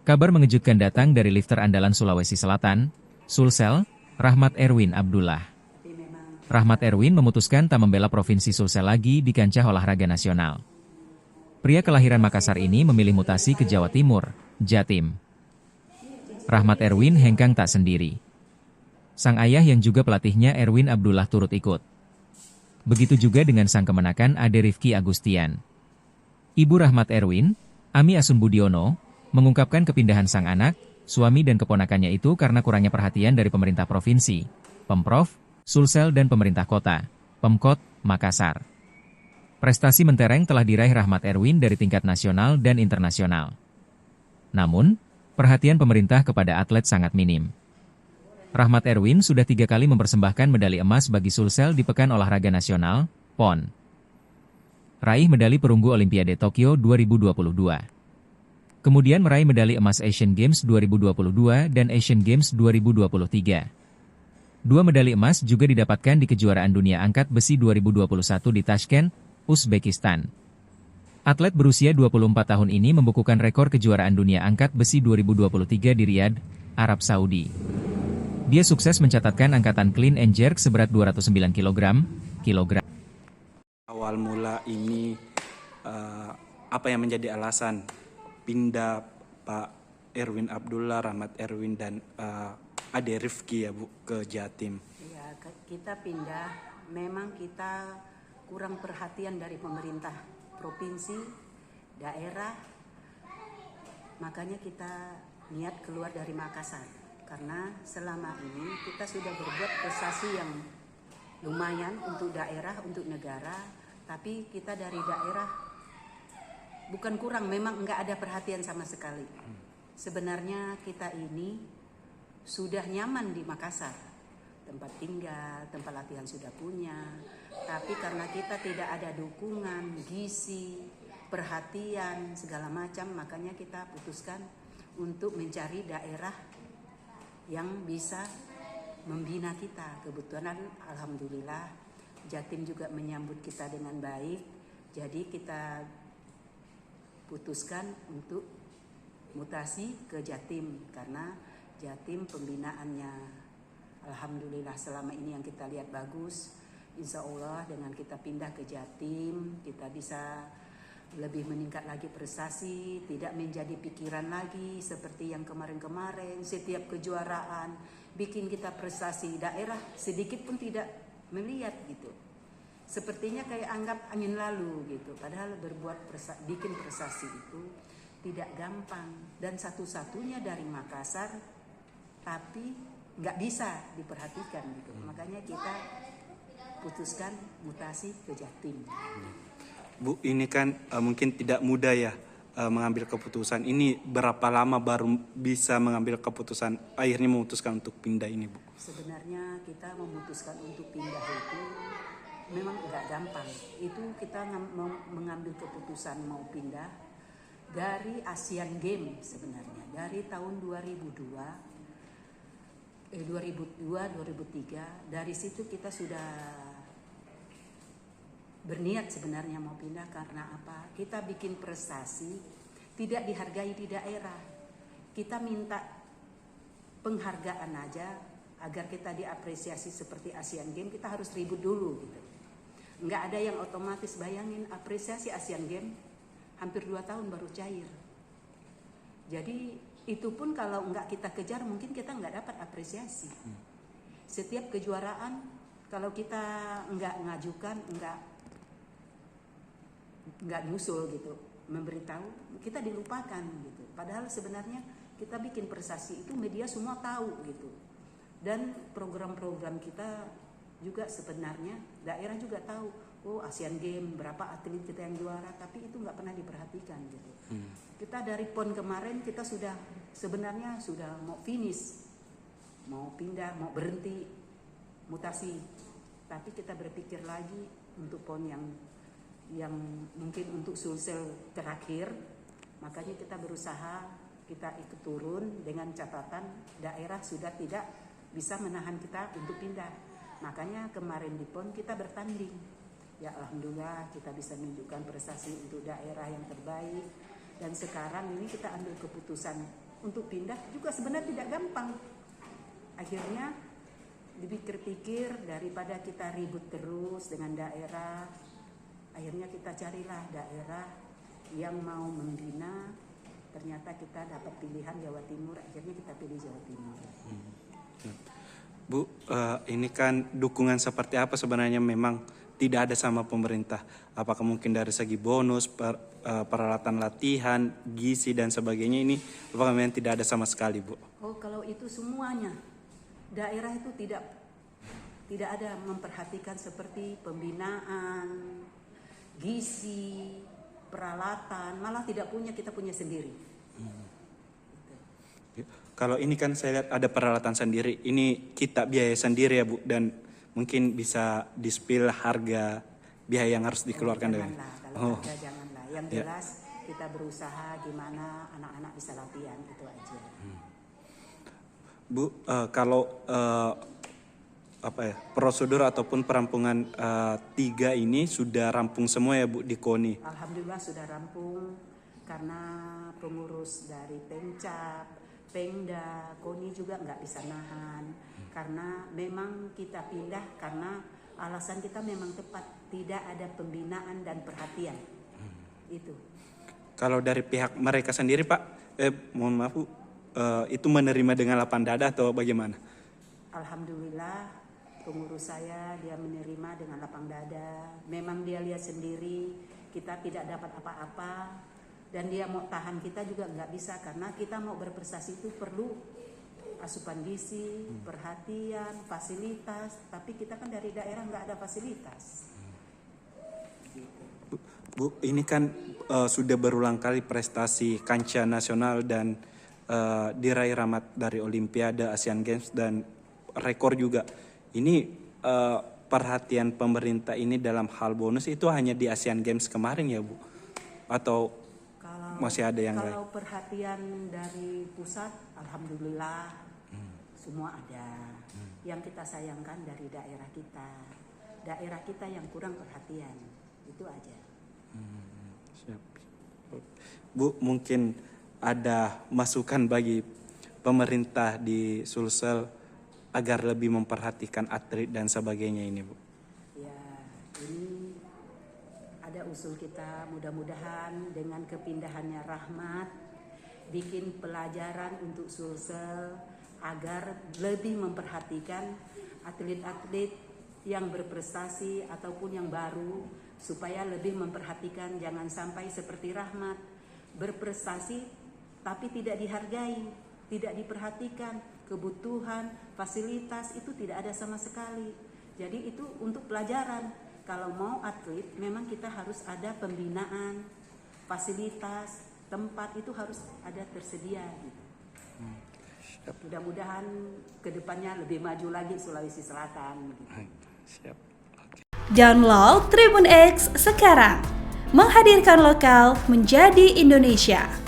Kabar mengejutkan datang dari lifter andalan Sulawesi Selatan, Sulsel, Rahmat Erwin Abdullah. Rahmat Erwin memutuskan tak membela Provinsi Sulsel lagi di kancah olahraga nasional. Pria kelahiran Makassar ini memilih mutasi ke Jawa Timur, Jatim. Rahmat Erwin hengkang tak sendiri. Sang ayah yang juga pelatihnya Erwin Abdullah turut ikut. Begitu juga dengan sang kemenakan Ade Rifki Agustian. Ibu Rahmat Erwin, Ami Asun Budiono, mengungkapkan kepindahan sang anak, suami dan keponakannya itu karena kurangnya perhatian dari pemerintah provinsi, Pemprov, Sulsel dan pemerintah kota, Pemkot, Makassar. Prestasi mentereng telah diraih Rahmat Erwin dari tingkat nasional dan internasional. Namun, perhatian pemerintah kepada atlet sangat minim. Rahmat Erwin sudah 3 kali mempersembahkan medali emas bagi Sulsel di Pekan Olahraga Nasional, PON. Raih medali perunggu Olimpiade Tokyo 2022. Kemudian meraih medali emas Asian Games 2022 dan Asian Games 2023. 2 medali emas juga didapatkan di kejuaraan dunia angkat besi 2021 di Tashkent, Uzbekistan. Atlet berusia 24 tahun ini membukukan rekor kejuaraan dunia angkat besi 2023 di Riyadh, Arab Saudi. Dia sukses mencatatkan angkatan clean and jerk seberat 209 kg. Awal mula ini apa yang menjadi alasan pindah Pak Erwin Abdullah, Rahmat Erwin dan Ade Rifki ya Bu ke Jatim? Ya, kita pindah, memang kita kurang perhatian dari pemerintah provinsi, daerah, makanya kita niat keluar dari Makassar. Karena selama ini kita sudah berbuat prestasi yang lumayan untuk daerah, untuk negara, tapi kita dari daerah bukan kurang, memang enggak ada perhatian sama sekali. Sebenarnya kita ini sudah nyaman di Makassar. Tempat tinggal, tempat latihan sudah punya. Tapi karena kita tidak ada dukungan, gizi, perhatian, segala macam, makanya kita putuskan untuk mencari daerah yang bisa membina kita. Kebetulan alhamdulillah Jatim juga menyambut kita dengan baik. Jadi kita putuskan untuk mutasi ke Jatim karena Jatim pembinaannya alhamdulillah selama ini yang kita lihat bagus. Insya Allah dengan kita pindah ke Jatim kita bisa lebih meningkat lagi prestasi, tidak menjadi pikiran lagi seperti yang kemarin-kemarin setiap kejuaraan bikin kita prestasi, daerah sedikit pun tidak melihat gitu. Sepertinya kayak anggap angin lalu gitu. Padahal bikin prestasi itu tidak gampang. Dan satu-satunya dari Makassar, tapi nggak bisa diperhatikan gitu. Makanya kita putuskan mutasi ke Jatim. Bu, ini kan mungkin tidak mudah ya mengambil keputusan. Ini berapa lama baru bisa mengambil keputusan, akhirnya memutuskan untuk pindah ini Bu? Sebenarnya kita memutuskan untuk pindah itu memang enggak gampang. Itu kita mengambil keputusan mau pindah dari Asian Games sebenarnya. Dari tahun 2002, 2003. Dari situ kita sudah berniat sebenarnya mau pindah karena apa? Kita bikin prestasi tidak dihargai di daerah. Kita minta penghargaan aja agar kita diapresiasi seperti Asian Games, kita harus ribut dulu gitu. Nggak ada yang otomatis, bayangin apresiasi Asian Games hampir 2 tahun baru cair. Jadi itu pun kalau nggak kita kejar mungkin kita nggak dapat apresiasi. Setiap kejuaraan kalau kita nggak ngajukan, nggak nyusul gitu, memberitahu, kita dilupakan gitu. Padahal sebenarnya kita bikin prestasi itu media semua tahu gitu. Dan program-program kita juga sebenarnya daerah juga tahu, oh Asian Games berapa atlet kita yang juara, tapi itu nggak pernah diperhatikan gitu. Kita dari PON kemarin kita sebenarnya sudah mau finish, mau pindah, mau berhenti, mutasi, tapi kita berpikir lagi untuk PON yang mungkin untuk Sulsel terakhir, makanya kita berusaha, kita ikut turun dengan catatan daerah sudah tidak bisa menahan kita untuk pindah. Makanya kemarin di PON kita bertanding. Ya alhamdulillah kita bisa menunjukkan prestasi untuk daerah yang terbaik. Dan sekarang ini kita ambil keputusan untuk pindah juga sebenarnya tidak gampang. Akhirnya dipikir-pikir daripada kita ribut terus dengan daerah, akhirnya kita carilah daerah yang mau membina. Ternyata kita dapat pilihan Jawa Timur, akhirnya kita pilih Jawa Timur. Bu, ini kan dukungan seperti apa sebenarnya memang tidak ada sama pemerintah? Apakah mungkin dari segi bonus, peralatan latihan, gizi dan sebagainya ini apakah memang tidak ada sama sekali, Bu? Oh, kalau itu semuanya, daerah itu tidak ada memperhatikan seperti pembinaan, gizi, peralatan, malah tidak punya, kita punya sendiri. Kalau ini kan saya lihat ada peralatan sendiri, ini kita biaya sendiri ya Bu, dan mungkin bisa di-spill harga biaya yang harus dikeluarkan dengan. Kalau harga janganlah, yang jelas kita berusaha gimana anak-anak bisa latihan, itu aja. Bu, kalau prosedur ataupun perampungan 3 ini sudah rampung semua ya Bu di KONI? Alhamdulillah sudah rampung karena pengurus dari Pemcap, Pemda, KONI juga nggak bisa nahan karena memang kita pindah karena alasan kita memang tepat, tidak ada pembinaan dan perhatian. Itu. Kalau dari pihak mereka sendiri Pak, mohon maaf Bu, itu menerima dengan lapang dada atau bagaimana? Alhamdulillah pengurus saya dia menerima dengan lapang dada. Memang dia lihat sendiri kita tidak dapat apa-apa dan dia mau tahan kita juga nggak bisa karena kita mau berprestasi itu perlu asupan gizi, perhatian, fasilitas. Tapi kita kan dari daerah nggak ada fasilitas. Bu, ini kan sudah berulang kali prestasi kancah nasional dan diraih Rahmat dari Olimpiade, Asian Games dan rekor juga. Ini perhatian pemerintah ini dalam hal bonus itu hanya di Asian Games kemarin ya Bu? Atau masih ada yang lain? Kalau perhatian dari pusat, alhamdulillah semua ada. Yang kita sayangkan dari daerah kita yang kurang perhatian, itu aja. Siap. Bu, mungkin ada masukan bagi pemerintah di Sulsel agar lebih memperhatikan atlet dan sebagainya ini Bu? Ya, ini ada usul kita, mudah-mudahan dengan kepindahannya Rahmat bikin pelajaran untuk Sulsel agar lebih memperhatikan atlet-atlet yang berprestasi ataupun yang baru supaya lebih memperhatikan, jangan sampai seperti Rahmat berprestasi tapi tidak dihargai, tidak diperhatikan, kebutuhan, fasilitas itu tidak ada sama sekali. Jadi itu untuk pelajaran. Kalau mau atlet memang kita harus ada pembinaan, fasilitas, tempat itu harus ada tersedia gitu. Mudah-mudahan kedepannya lebih maju lagi Sulawesi Selatan gitu. Siap. Download Tribun X sekarang, menghadirkan lokal menjadi Indonesia.